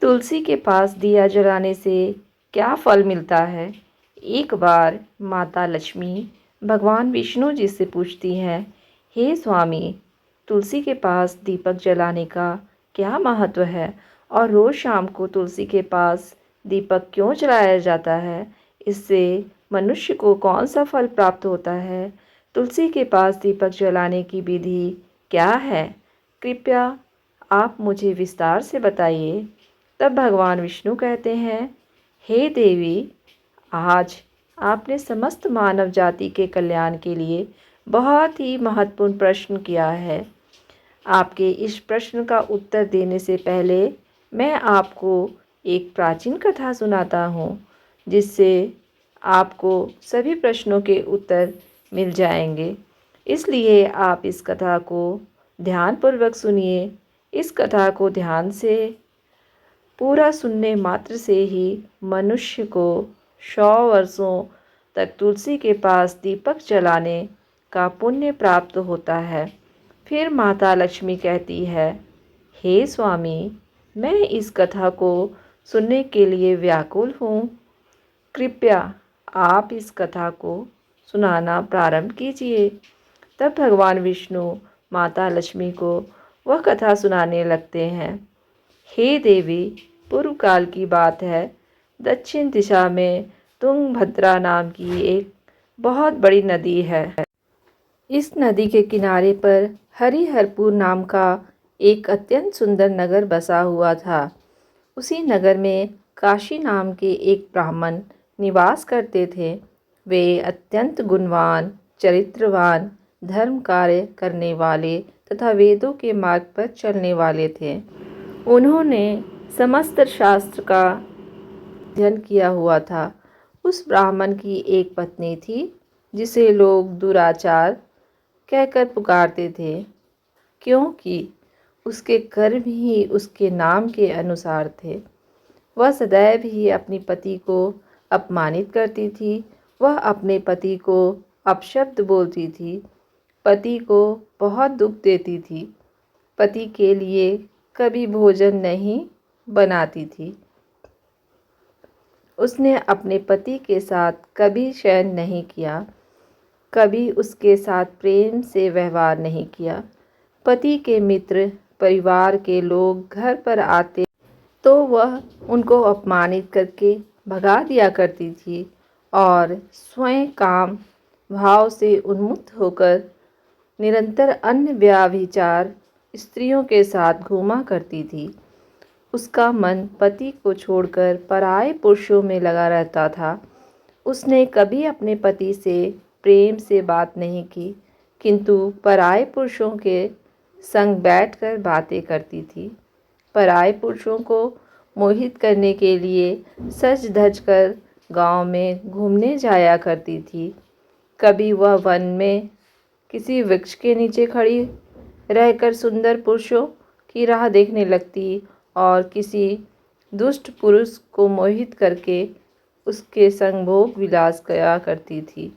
तुलसी के पास दिया जलाने से क्या फल मिलता है? एक बार माता लक्ष्मी भगवान विष्णु जी से पूछती हैं, हे स्वामी, तुलसी के पास दीपक जलाने का क्या महत्व है और रोज़ शाम को तुलसी के पास दीपक क्यों जलाया जाता है? इससे मनुष्य को कौन सा फल प्राप्त होता है? तुलसी के पास दीपक जलाने की विधि क्या है? कृपया आप मुझे विस्तार से बताइए। तब भगवान विष्णु कहते हैं, हे देवी, आज आपने समस्त मानव जाति के कल्याण के लिए बहुत ही महत्वपूर्ण प्रश्न किया है। आपके इस प्रश्न का उत्तर देने से पहले मैं आपको एक प्राचीन कथा सुनाता हूँ, जिससे आपको सभी प्रश्नों के उत्तर मिल जाएंगे। इसलिए आप इस कथा को ध्यानपूर्वक सुनिए। इस कथा को ध्यान से पूरा सुनने मात्र से ही मनुष्य को 100 वर्षों तक तुलसी के पास दीपक जलाने का पुण्य प्राप्त होता है। फिर माता लक्ष्मी कहती है, हे स्वामी, मैं इस कथा को सुनने के लिए व्याकुल हूँ। कृपया आप इस कथा को सुनाना प्रारंभ कीजिए। तब भगवान विष्णु माता लक्ष्मी को वह कथा सुनाने लगते हैं। हे देवी, पूर्व काल की बात है। दक्षिण दिशा में तुंगभद्रा नाम की एक बहुत बड़ी नदी है। इस नदी के किनारे पर हरिहरपुर नाम का एक अत्यंत सुंदर नगर बसा हुआ था। उसी नगर में काशी नाम के एक ब्राह्मण निवास करते थे। वे अत्यंत गुणवान, चरित्रवान, धर्म कार्य करने वाले तथा वेदों के मार्ग पर चलने वाले थे। उन्होंने समस्त शास्त्र का अध्ययन किया हुआ था। उस ब्राह्मण की एक पत्नी थी, जिसे लोग दुराचार कहकर पुकारते थे, क्योंकि उसके कर्म ही उसके नाम के अनुसार थे। वह सदैव ही अपने पति को अपमानित करती थी। वह अपने पति को अपशब्द बोलती थी, पति को बहुत दुख देती थी, पति के लिए कभी भोजन नहीं बनाती थी। उसने अपने पति के साथ कभी शयन नहीं किया, कभी उसके साथ प्रेम से व्यवहार नहीं किया। पति के मित्र, परिवार के लोग घर पर आते तो वह उनको अपमानित करके भगा दिया करती थी और स्वयं काम भाव से उन्मुक्त होकर निरंतर अन्य व्याभिचार स्त्रियों के साथ घूमा करती थी। उसका मन पति को छोड़कर पराये पुरुषों में लगा रहता था। उसने कभी अपने पति से प्रेम से बात नहीं की, किंतु पराये पुरुषों के संग बैठकर बातें करती थी। पराये पुरुषों को मोहित करने के लिए सज धज कर गाँव में घूमने जाया करती थी। कभी वह वन में किसी वृक्ष के नीचे खड़ी रहकर सुंदर पुरुषों की राह देखने लगती और किसी दुष्ट पुरुष को मोहित करके उसके संग भोग विलास किया करती थी।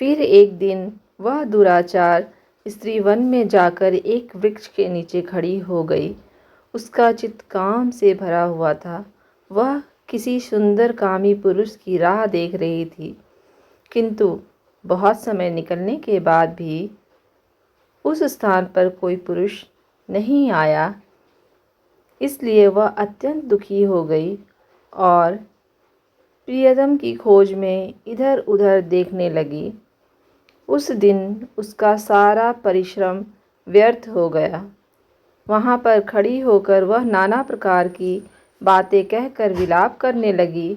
फिर एक दिन वह दुराचार स्त्री वन में जाकर एक वृक्ष के नीचे खड़ी हो गई। उसका चित्त काम से भरा हुआ था। वह किसी सुंदर कामी पुरुष की राह देख रही थी, किंतु बहुत समय निकलने के बाद भी उस स्थान पर कोई पुरुष नहीं आया। इसलिए वह अत्यंत दुखी हो गई और प्रियतम की खोज में इधर उधर देखने लगी। उस दिन उसका सारा परिश्रम व्यर्थ हो गया। वहाँ पर खड़ी होकर वह नाना प्रकार की बातें कहकर विलाप करने लगी।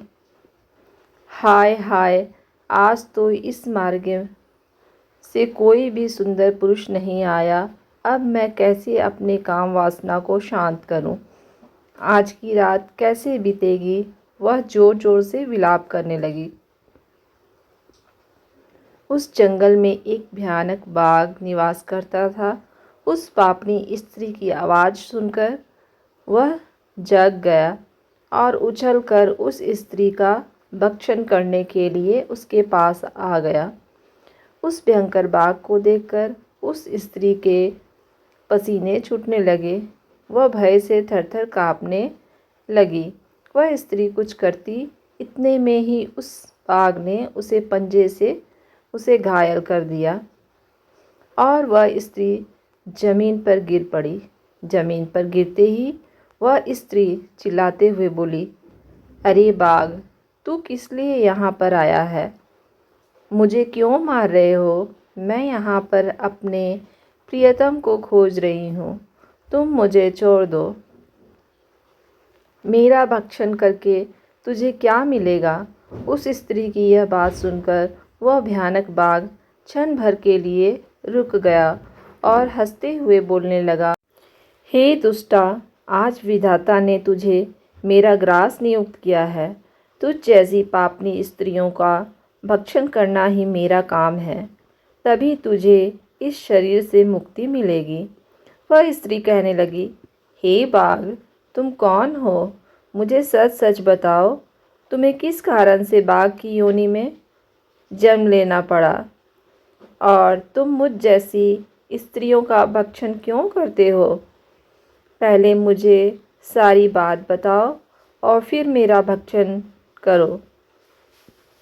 हाय हाय, आज तो इस मार्ग से कोई भी सुंदर पुरुष नहीं आया। अब मैं कैसे अपने काम वासना को शांत करूं? आज की रात कैसे बीतेगी? वह जोर जोर से विलाप करने लगी। उस जंगल में एक भयानक बाघ निवास करता था। उस पापनी स्त्री की आवाज़ सुनकर वह जग गया और उछलकर उस स्त्री का भक्षण करने के लिए उसके पास आ गया। उस भयंकर बाघ को देखकर उस स्त्री के पसीने छूटने लगे। वह भय से थरथर काँपने लगी। वह स्त्री कुछ करती इतने में ही उस बाघ ने उसे पंजे से उसे घायल कर दिया और वह स्त्री जमीन पर गिर पड़ी। जमीन पर गिरते ही वह स्त्री चिल्लाते हुए बोली, अरे बाघ, तू किस लिए यहाँ पर आया है? मुझे क्यों मार रहे हो? मैं यहाँ पर अपने प्रियतम को खोज रही हूँ। तुम मुझे छोड़ दो। मेरा भक्षण करके तुझे क्या मिलेगा? उस स्त्री की यह बात सुनकर वह भयानक बाघ क्षण भर के लिए रुक गया और हंसते हुए बोलने लगा, हे दुष्टा, आज विधाता ने तुझे मेरा ग्रास नियुक्त किया है। तुझ जैसी पापनी स्त्रियों का भक्षण करना ही मेरा काम है, तभी तुझे इस शरीर से मुक्ति मिलेगी। वह स्त्री कहने लगी, हे बाघ, तुम कौन हो? मुझे सच सच बताओ, तुम्हें किस कारण से बाघ की योनि में जन्म लेना पड़ा और तुम मुझ जैसी स्त्रियों का भक्षण क्यों करते हो? पहले मुझे सारी बात बताओ और फिर मेरा भक्षण करो।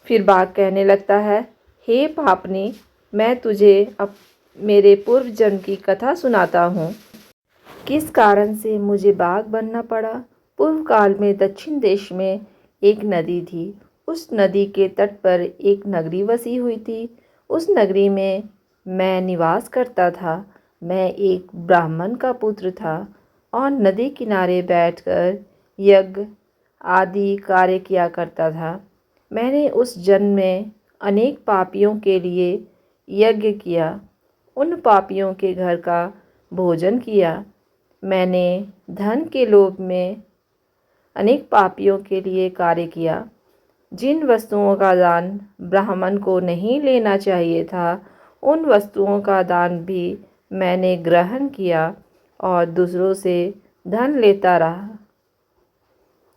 फिर बाघ कहने लगता है, हे पापनी, मैं तुझे अब मेरे पूर्व जन्म की कथा सुनाता हूँ। किस कारण से मुझे बाघ बनना पड़ा? पूर्व काल में दक्षिण देश में एक नदी थी। उस नदी के तट पर एक नगरी बसी हुई थी। उस नगरी में मैं निवास करता था। मैं एक ब्राह्मण का पुत्र था और नदी किनारे बैठकर यज्ञ आदि कार्य किया करता था। मैंने उस जन्म में अनेक पापियों के लिए यज्ञ किया। उन पापियों के घर का भोजन किया। मैंने धन के लोभ में अनेक पापियों के लिए कार्य किया। जिन वस्तुओं का दान ब्राह्मण को नहीं लेना चाहिए था, उन वस्तुओं का दान भी मैंने ग्रहण किया और दूसरों से धन लेता रहा,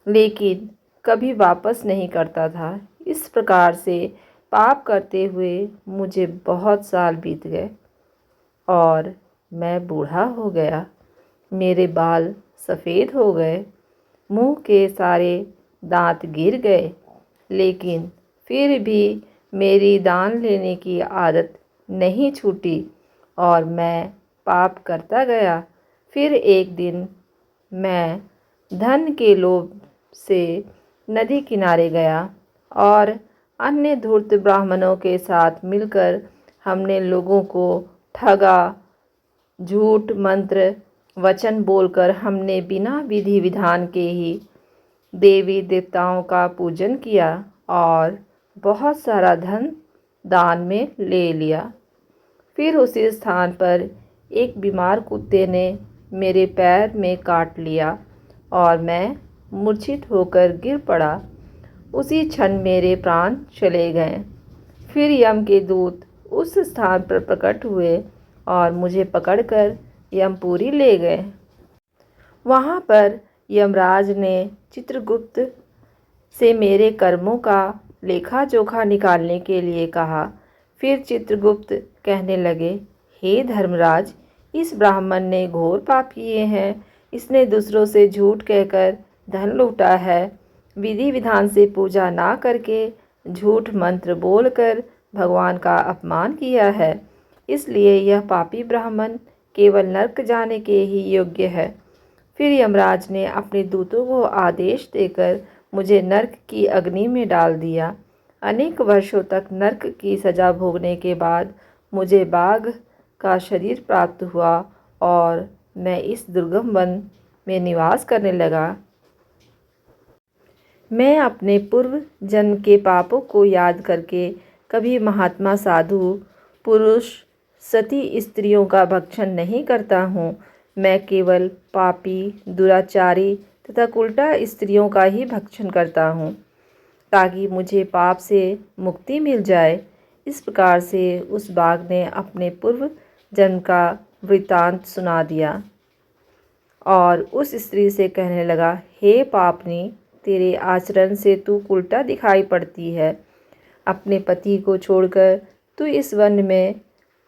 लेकिन कभी वापस नहीं करता था। इस प्रकार से पाप करते हुए मुझे बहुत साल बीत गए और मैं बूढ़ा हो गया। मेरे बाल सफ़ेद हो गए, मुंह के सारे दांत गिर गए, लेकिन फिर भी मेरी दान लेने की आदत नहीं छूटी और मैं पाप करता गया। फिर एक दिन मैं धन के लोभ से नदी किनारे गया और अन्य धूर्त ब्राह्मणों के साथ मिलकर हमने लोगों को ठगा। झूठ मंत्र वचन बोलकर हमने बिना विधि विधान के ही देवी देवताओं का पूजन किया और बहुत सारा धन दान में ले लिया। फिर उसी स्थान पर एक बीमार कुत्ते ने मेरे पैर में काट लिया और मैं मूर्छित होकर गिर पड़ा। उसी क्षण मेरे प्राण चले गए। फिर यम के दूत उस स्थान पर प्रकट हुए और मुझे पकड़कर यमपुरी ले गए। वहाँ पर यमराज ने चित्रगुप्त से मेरे कर्मों का लेखा जोखा निकालने के लिए कहा। फिर चित्रगुप्त कहने लगे, हे धर्मराज, इस ब्राह्मण ने घोर पाप किए हैं। इसने दूसरों से झूठ कहकर धन लूटा है। विधि विधान से पूजा ना करके झूठ मंत्र बोलकर भगवान का अपमान किया है। इसलिए यह पापी ब्राह्मण केवल नरक जाने के ही योग्य है। फिर यमराज ने अपने दूतों को आदेश देकर मुझे नरक की अग्नि में डाल दिया। अनेक वर्षों तक नरक की सज़ा भोगने के बाद मुझे बाघ का शरीर प्राप्त हुआ और मैं इस दुर्गम वन में निवास करने लगा। मैं अपने पूर्व जन्म के पापों को याद करके कभी महात्मा साधु पुरुष सती स्त्रियों का भक्षण नहीं करता हूँ। मैं केवल पापी, दुराचारी तथा उल्टा स्त्रियों का ही भक्षण करता हूँ, ताकि मुझे पाप से मुक्ति मिल जाए। इस प्रकार से उस बाघ ने अपने पूर्व जन्म का वृत्तांत सुना दिया और उस स्त्री से कहने लगा, हे पापनी, तेरे आचरण से तू उल्टा दिखाई पड़ती है। अपने पति को छोड़कर तू इस वन में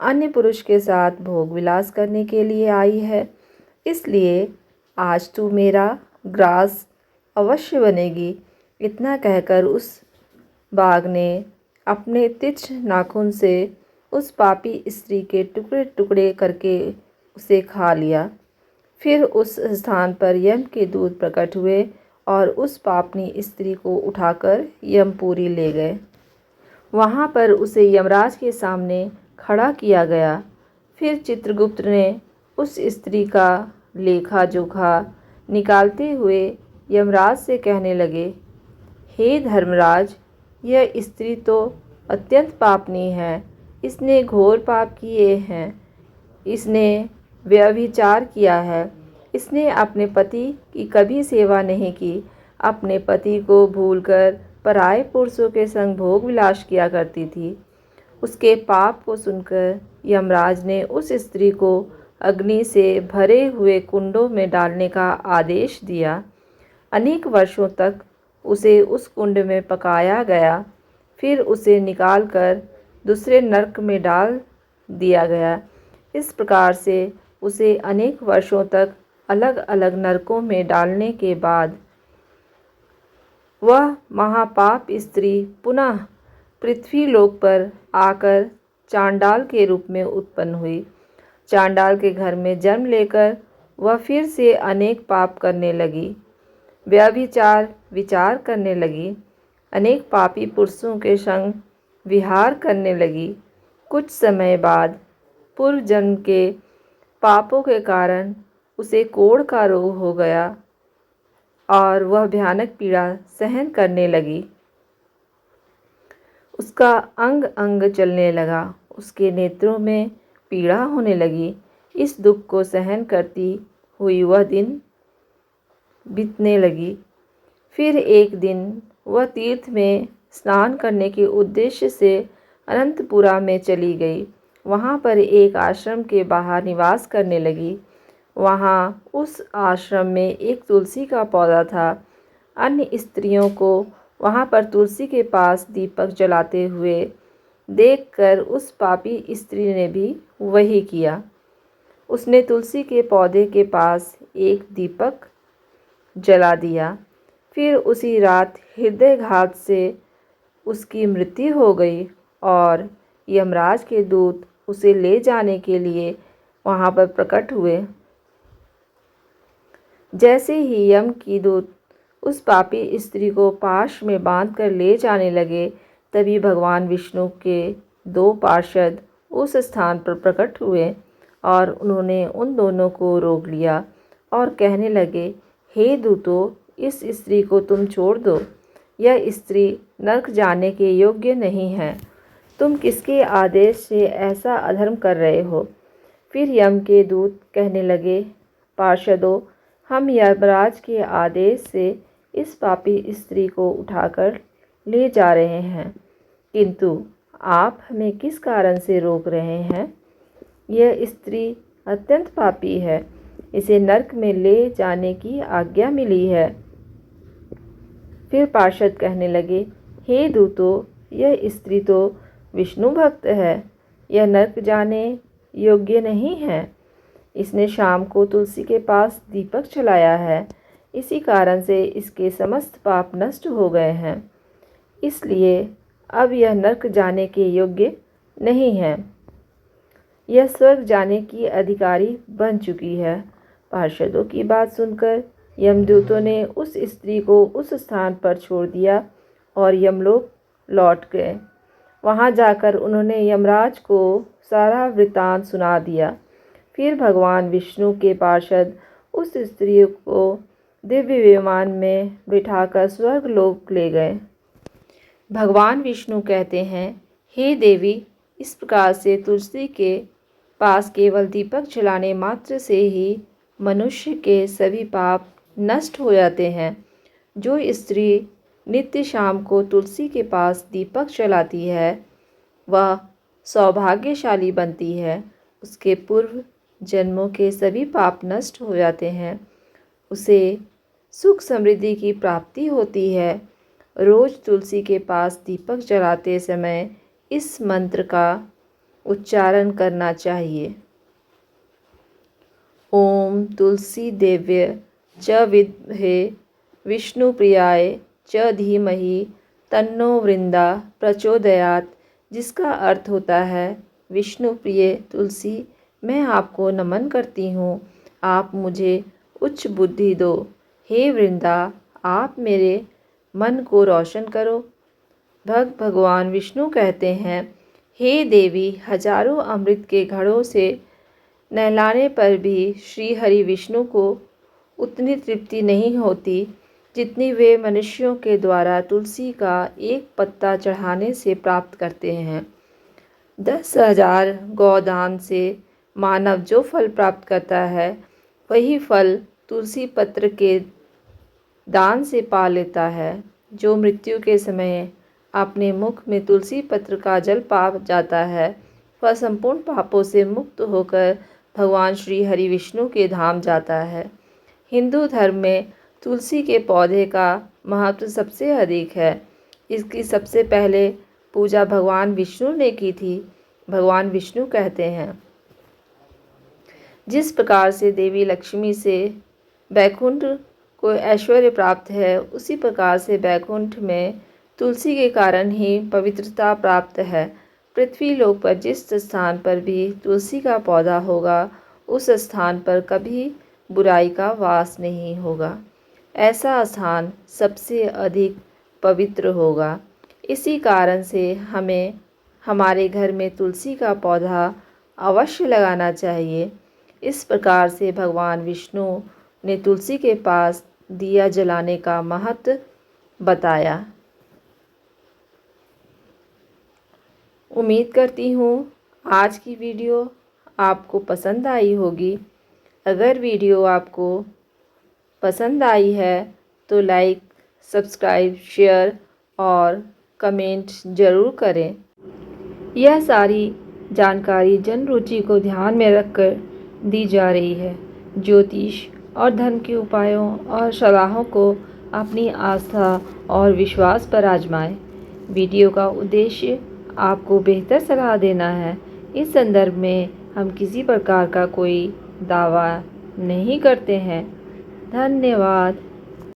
अन्य पुरुष के साथ भोग विलास करने के लिए आई है। इसलिए आज तू मेरा ग्रास अवश्य बनेगी। इतना कहकर उस बाघ ने अपने तीक्ष्ण नाखून से उस पापी स्त्री के टुकड़े टुकड़े करके उसे खा लिया। फिर उस स्थान पर यम के दूत प्रकट हुए और उस पापनी स्त्री को उठाकर यमपुरी ले गए। वहाँ पर उसे यमराज के सामने खड़ा किया गया। फिर चित्रगुप्त ने उस स्त्री का लेखा जोखा निकालते हुए यमराज से कहने लगे, हे धर्मराज, यह स्त्री तो अत्यंत पापनी है। इसने घोर पाप किए हैं। इसने व्यभिचार किया है। इसने अपने पति की कभी सेवा नहीं की। अपने पति को भूलकर पराये पुरुषों के संग भोग विलास किया करती थी। उसके पाप को सुनकर यमराज ने उस स्त्री को अग्नि से भरे हुए कुंडों में डालने का आदेश दिया। अनेक वर्षों तक उसे उस कुंड में पकाया गया। फिर उसे निकालकर दूसरे नरक में डाल दिया गया। इस प्रकार से उसे अनेक वर्षों तक अलग अलग नरकों में डालने के बाद वह महापाप स्त्री पुनः पृथ्वीलोक पर आकर चांडाल के रूप में उत्पन्न हुई। चांडाल के घर में जन्म लेकर वह फिर से अनेक पाप करने लगी। व्यभिचार विचार करने लगी। अनेक पापी पुरुषों के संग विहार करने लगी। कुछ समय बाद पूर्व जन्म के पापों के कारण उसे कोढ़ का रोग हो गया और वह भयानक पीड़ा सहन करने लगी। उसका अंग अंग चलने लगा। उसके नेत्रों में पीड़ा होने लगी। इस दुख को सहन करती हुई वह दिन बीतने लगी। फिर एक दिन वह तीर्थ में स्नान करने के उद्देश्य से अनंतपुरा में चली गई। वहाँ पर एक आश्रम के बाहर निवास करने लगी। वहाँ उस आश्रम में एक तुलसी का पौधा था। अन्य स्त्रियों को वहाँ पर तुलसी के पास दीपक जलाते हुए देखकर उस पापी स्त्री ने भी वही किया। उसने तुलसी के पौधे के पास एक दीपक जला दिया। फिर उसी रात हृदयघात से उसकी मृत्यु हो गई और यमराज के दूत उसे ले जाने के लिए वहाँ पर प्रकट हुए। जैसे ही यम की दूत उस पापी स्त्री को पाश में बांधकर ले जाने लगे, तभी भगवान विष्णु के दो पार्षद उस स्थान पर प्रकट हुए और उन्होंने उन दोनों को रोक लिया और कहने लगे, हे दूतों, इस स्त्री को तुम छोड़ दो। यह स्त्री नरक जाने के योग्य नहीं है। तुम किसके आदेश से ऐसा अधर्म कर रहे हो? फिर यम के दूत कहने लगे, पार्षदों, हम यमराज के आदेश से इस पापी स्त्री को उठाकर ले जा रहे हैं, किंतु आप हमें किस कारण से रोक रहे हैं? यह स्त्री अत्यंत पापी है। इसे नरक में ले जाने की आज्ञा मिली है। फिर पार्षद कहने लगे, हे दूतों, यह स्त्री तो विष्णु भक्त है। यह नरक जाने योग्य नहीं है। इसने शाम को तुलसी के पास दीपक जलाया है। इसी कारण से इसके समस्त पाप नष्ट हो गए हैं। इसलिए अब यह नरक जाने के योग्य नहीं है। यह स्वर्ग जाने की अधिकारी बन चुकी है। पार्षदों की बात सुनकर यमदूतों ने उस स्त्री को उस स्थान पर छोड़ दिया और यमलोक लौट गए। वहां जाकर उन्होंने यमराज को सारा वृत्तांत सुना दिया। फिर भगवान विष्णु के पार्षद उस स्त्री को दिव्य विमान में बिठाकर स्वर्गलोक ले गए। भगवान विष्णु कहते हैं, हे देवी, इस प्रकार से तुलसी के पास केवल दीपक जलाने मात्र से ही मनुष्य के सभी पाप नष्ट हो जाते हैं। जो स्त्री नित्य शाम को तुलसी के पास दीपक जलाती है, वह सौभाग्यशाली बनती है। उसके पूर्व जन्मों के सभी पाप नष्ट हो जाते हैं। उसे सुख समृद्धि की प्राप्ति होती है। रोज तुलसी के पास दीपक जलाते समय इस मंत्र का उच्चारण करना चाहिए। ओम तुलसी देव्य च विद्महे विष्णुप्रियाय च धीमहि तन्नो वृंदा प्रचोदयात्, जिसका अर्थ होता है विष्णु प्रिय तुलसी, मैं आपको नमन करती हूँ, आप मुझे उच्च बुद्धि दो। हे वृंदा, आप मेरे मन को रोशन करो। भगवान विष्णु कहते हैं, हे देवी, हजारों अमृत के घड़ों से नहलाने पर भी श्री हरि विष्णु को उतनी तृप्ति नहीं होती जितनी वे मनुष्यों के द्वारा तुलसी का एक पत्ता चढ़ाने से प्राप्त करते हैं। 10,000 गौदान से मानव जो फल प्राप्त करता है, वही फल तुलसी पत्र के दान से पा लेता है। जो मृत्यु के समय अपने मुख में तुलसी पत्र का जल पा जाता है, वह संपूर्ण पापों से मुक्त होकर भगवान श्री हरि विष्णु के धाम जाता है। हिंदू धर्म में तुलसी के पौधे का महत्व सबसे अधिक है। इसकी सबसे पहले पूजा भगवान विष्णु ने की थी। भगवान विष्णु कहते हैं, जिस प्रकार से देवी लक्ष्मी से बैकुंठ को ऐश्वर्य प्राप्त है, उसी प्रकार से बैकुंठ में तुलसी के कारण ही पवित्रता प्राप्त है। पृथ्वी लोक पर जिस स्थान पर भी तुलसी का पौधा होगा, उस स्थान पर कभी बुराई का वास नहीं होगा। ऐसा स्थान सबसे अधिक पवित्र होगा। इसी कारण से हमें हमारे घर में तुलसी का पौधा अवश्य लगाना चाहिए। इस प्रकार से भगवान विष्णु ने तुलसी के पास दिया जलाने का महत्व बताया। उम्मीद करती हूँ आज की वीडियो आपको पसंद आई होगी। अगर वीडियो आपको पसंद आई है तो लाइक, सब्सक्राइब, शेयर और कमेंट ज़रूर करें। यह सारी जानकारी जन रुचि को ध्यान में रखकर दी जा रही है। ज्योतिष और धर्म के उपायों और सलाहों को अपनी आस्था और विश्वास पर आजमाएं। वीडियो का उद्देश्य आपको बेहतर सलाह देना है। इस संदर्भ में हम किसी प्रकार का कोई दावा नहीं करते हैं। धन्यवाद।